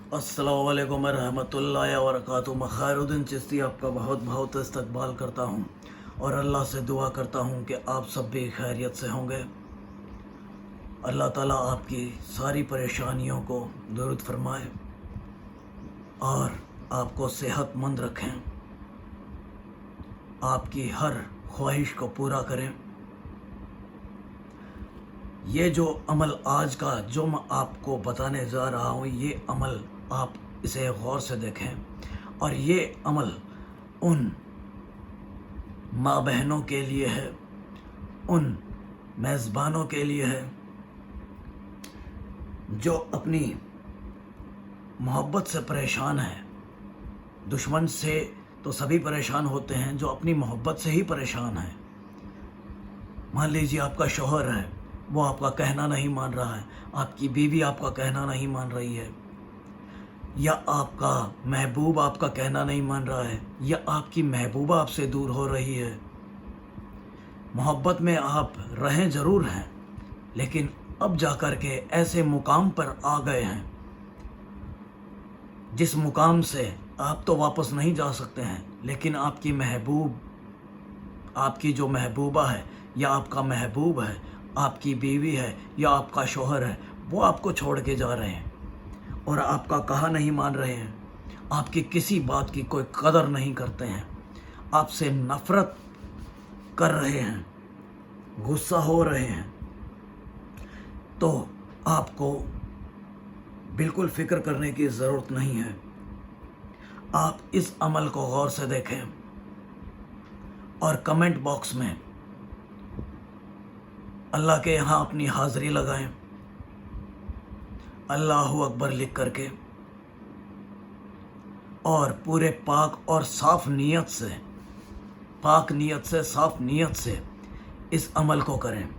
अस्सलाम वालेकुम रहमतुल्लाहि व बरकातुहू। मैं खैरुद्दीन चिश्ती आपका बहुत बहुत इस्तकबाल करता हूँ और अल्लाह से दुआ करता हूँ कि आप सब भी खैरियत से होंगे। अल्लाह ताला आपकी सारी परेशानियों को दूर फरमाए और आपको सेहतमंद रखें, आपकी हर ख्वाहिश को पूरा करें। ये जो अमल आज का जो मैं आपको बताने जा रहा हूँ, ये अमल आप इसे गौर से देखें और ये अमल उन माँ बहनों के लिए है, उन मेज़बानों के लिए है जो अपनी मोहब्बत से परेशान हैं। दुश्मन से तो सभी परेशान होते हैं, जो अपनी मोहब्बत से ही परेशान हैं। मान लीजिए आपका शौहर है, वो आपका कहना नहीं मान रहा है, आपकी बीवी आपका कहना नहीं मान रही है, या आपका महबूब आपका कहना नहीं मान रहा है, या आपकी महबूबा आपसे दूर हो रही है। मोहब्बत में आप रहें ज़रूर हैं, लेकिन अब जाकर के ऐसे मुकाम पर आ गए हैं जिस मुकाम से आप तो वापस नहीं जा सकते हैं, लेकिन आपकी महबूब, आपकी जो महबूबा है या आपका महबूब है, आपकी बीवी है या आपका शौहर है, वो आपको छोड़ के जा रहे हैं और आपका कहा नहीं मान रहे हैं, आपकी किसी बात की कोई कदर नहीं करते हैं, आपसे नफ़रत कर रहे हैं, गुस्सा हो रहे हैं। तो आपको बिल्कुल फ़िक्र करने की ज़रूरत नहीं है। आप इस अमल को गौर से देखें और कमेंट बॉक्स में अल्लाह के यहाँ अपनी हाज़िरी लगाएं, अल्लाहु अकबर लिख करके, और पूरे पाक और साफ़ नीयत से, पाक नीयत से, साफ़ नीयत से इस अमल को करें।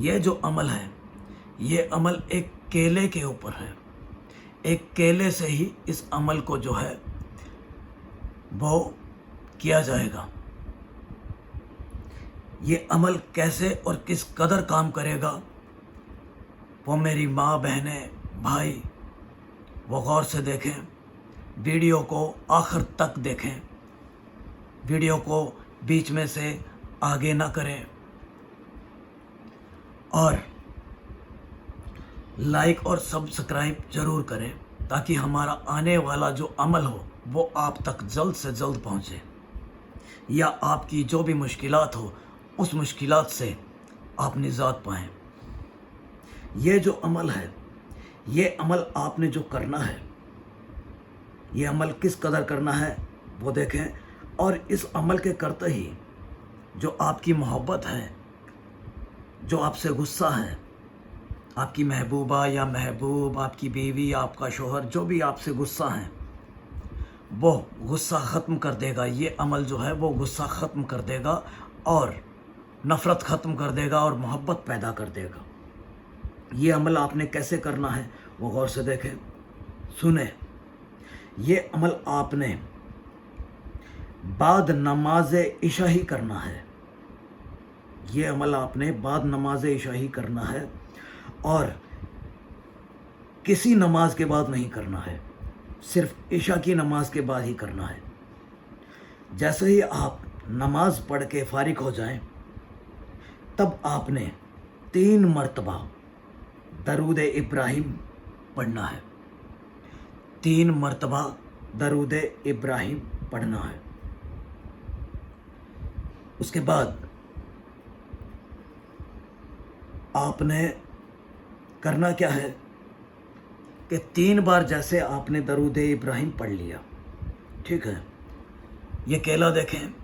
ये जो अमल है, ये अमल एक केले के ऊपर है। एक केले से ही इस अमल को जो है वो किया जाएगा। ये अमल कैसे और किस कदर काम करेगा, वो मेरी माँ, बहनें, भाई वो गौर से देखें, वीडियो को आखिर तक देखें, वीडियो को बीच में से आगे ना करें और लाइक और सब्सक्राइब ज़रूर करें, ताकि हमारा आने वाला जो अमल हो वो आप तक जल्द से जल्द पहुँचे, या आपकी जो भी मुश्किलात हो उस मुश्किलात से आप निजात पाएँ। ये जो अमल है, ये अमल आपने जो करना है, ये अमल किस कदर करना है वो देखें। और इस अमल के करते ही जो आपकी मोहब्बत है, जो आपसे गुस्सा है, आपकी महबूबा या महबूब, आपकी बीवी या आपका शौहर, जो भी आपसे गुस्सा है, वो गुस्सा ख़त्म कर देगा। ये अमल जो है वो गुस्सा ख़त्म कर देगा और नफ़रत ख़त्म कर देगा और मोहब्बत पैदा कर देगा। ये अमल आपने कैसे करना है वो गौर से देखें, सुने। ये अमल आपने बाद नमाज इशा ही करना है। ये अमल आपने बाद नमाज इशा ही करना है और किसी नमाज के बाद नहीं करना है, सिर्फ इशा की नमाज के बाद ही करना है। जैसे ही आप नमाज पढ़ के फारिग हो जाएं, तब आपने 3 मरतबा दरूद इब्राहिम पढ़ना है। 3 मरतबा दरूद इब्राहिम पढ़ना है। उसके बाद आपने करना क्या है कि 3 बार जैसे आपने दरूद इब्राहिम पढ़ लिया, ठीक है। ये केला देखें,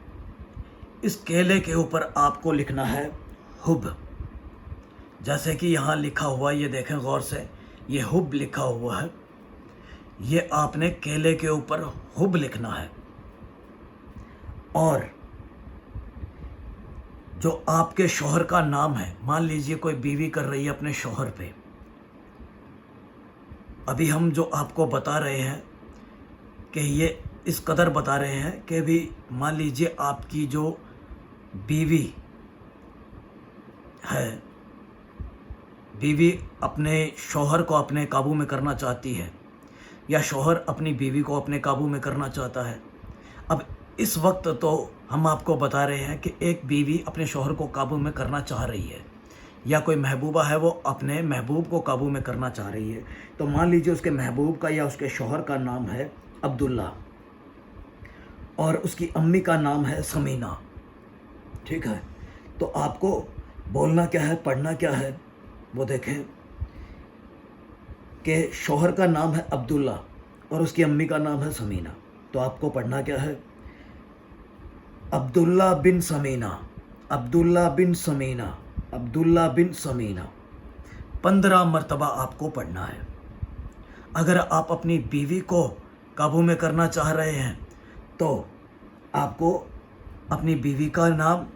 इस केले के ऊपर आपको लिखना है हुब। जैसे कि यहाँ लिखा हुआ, ये देखें गौर से, ये हुब लिखा हुआ है। ये आपने केले के ऊपर हुब लिखना है और जो आपके शौहर का नाम है, मान लीजिए कोई बीवी कर रही है अपने शौहर पे, अभी हम जो आपको बता रहे हैं कि ये इस कदर बता रहे हैं कि भी मान लीजिए आपकी जो बीवी है, बीवी अपने शौहर को अपने काबू में करना चाहती है या शौहर अपनी बीवी को अपने काबू में करना चाहता है। अब इस वक्त तो हम आपको बता रहे हैं कि एक बीवी अपने शौहर को काबू में करना चाह रही है या कोई महबूबा है वो अपने महबूब को काबू में करना चाह रही है। तो मान लीजिए उसके महबूब का या उसके शौहर का नाम है अब्दुल्ला और उसकी अम्मी का नाम है समीना, ठीक है। तो आपको बोलना क्या है, पढ़ना क्या है, वो देखें कि शौहर का नाम है अब्दुल्ला और उसकी अम्मी का नाम है समीना। तो आपको पढ़ना क्या है, अब्दुल्ला बिन समीना, अब्दुल्ला बिन समीना, अब्दुल्ला बिन समीना 15 मरतबा आपको पढ़ना है। अगर आप अपनी बीवी को काबू में करना चाह रहे हैं तो आपको अपनी बीवी का नाम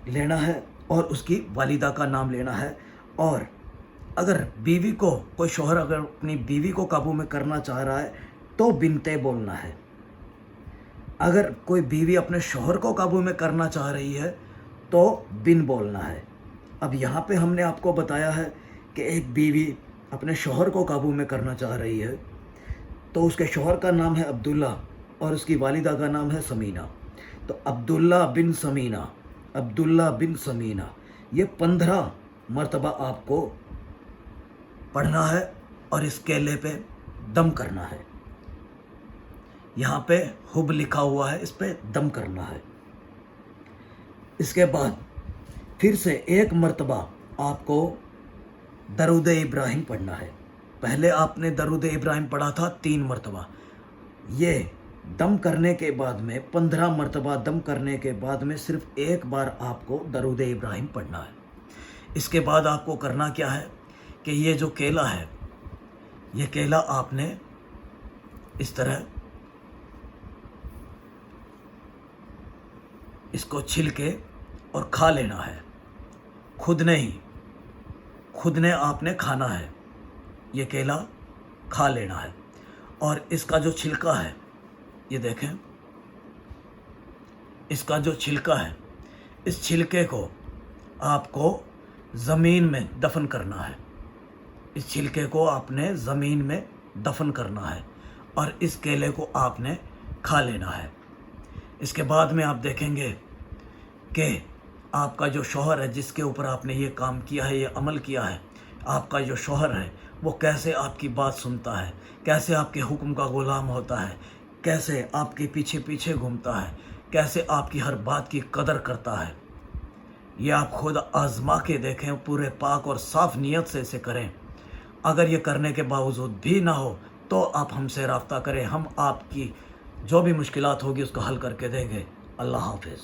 लेना है और उसकी वालिदा का नाम लेना है। और अगर बीवी को कोई शौहर अगर अपनी बीवी को काबू में करना चाह रहा है तो बिनते बोलना है। अगर कोई बीवी अपने शौहर को काबू में करना चाह रही है तो बिन बोलना है। अब यहाँ पे हमने आपको बताया है कि एक बीवी अपने शौहर को काबू में करना चाह रही है तो उसके शौहर का नाम है अब्दुल्ला और उसकी वालिदा का नाम है समीना। तो अब्दुल्ला बिन समीना, अब्दुल्ला बिन समीना ये 15 मरतबा आपको पढ़ना है और इस केले पे दम करना है। यहाँ पे हुब लिखा हुआ है, इस पे दम करना है। इसके बाद फिर से एक मरतबा आपको दरूद इब्राहिम पढ़ना है। पहले आपने दरूद इब्राहिम पढ़ा था 3 मरतबा। ये दम करने के बाद में 15 मरतबा दम करने के बाद में सिर्फ एक बार आपको दरूद इब्राहिम पढ़ना है। इसके बाद आपको करना क्या है कि ये जो केला है, ये केला आपने इस तरह इसको छिल के और खा लेना है। खुद ने आपने खाना है, ये केला खा लेना है। और इसका जो छिलका है, ये देखें, इसका जो छिलका है, इस छिलके को आपको ज़मीन में दफन करना है। इस छिलके को आपने ज़मीन में दफन करना है और इस केले को आपने खा लेना है। इसके बाद में आप देखेंगे कि आपका जो शौहर है, जिसके ऊपर आपने ये काम किया है, ये अमल किया है, आपका जो शौहर है वो कैसे आपकी बात सुनता है, कैसे आपके हुक्म का ग़ुलाम होता है, कैसे आपके पीछे पीछे घूमता है, कैसे आपकी हर बात की कदर करता है। ये आप खुद आज़मा के देखें, पूरे पाक और साफ़ नीयत से इसे करें। अगर ये करने के बावजूद भी ना हो तो आप हमसे रब्ता करें, हम आपकी जो भी मुश्किलात होगी उसको हल करके देंगे। अल्लाह हाफ़िज़।